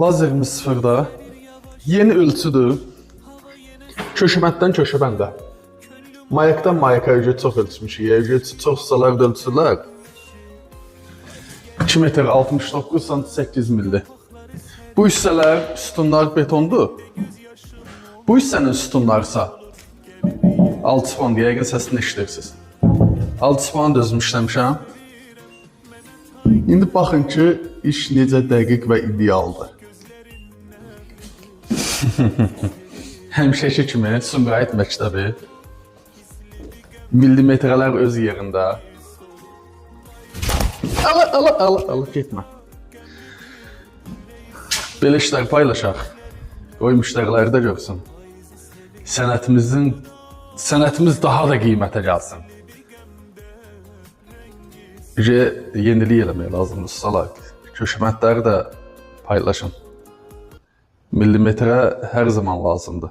Lazerimiz sıfırda. Yeni ölçüdür. Köşəbənddən köşəbəndə. Mayakdan mayaka ölçü çox ölçmüşük. Ölçü çoxsalar da ölçülər. 2 metr 69 cm 8 mildir. Bu hissələr sütunlar betondur. Bu hissənin sütunlarsa alçıpan deyə səsini eşidirsiniz. Alçıpanı da özüm işləmişəm. İndi baxın ki, iş necə dəqiq və idealdır. Həmişəki kimi Sumqayıt məktəbi. Millimetrələr öz yerində. Ala, getmə. Belə işlər paylaşaq. Qoy müştəriləri də görsün. Sənətimiz daha da qiymətə gəlsin. Yenilik eləmək lazımdır, ustalar. Köşəbəndləri də paylaşın. Millimetrə hər zaman lazımdır.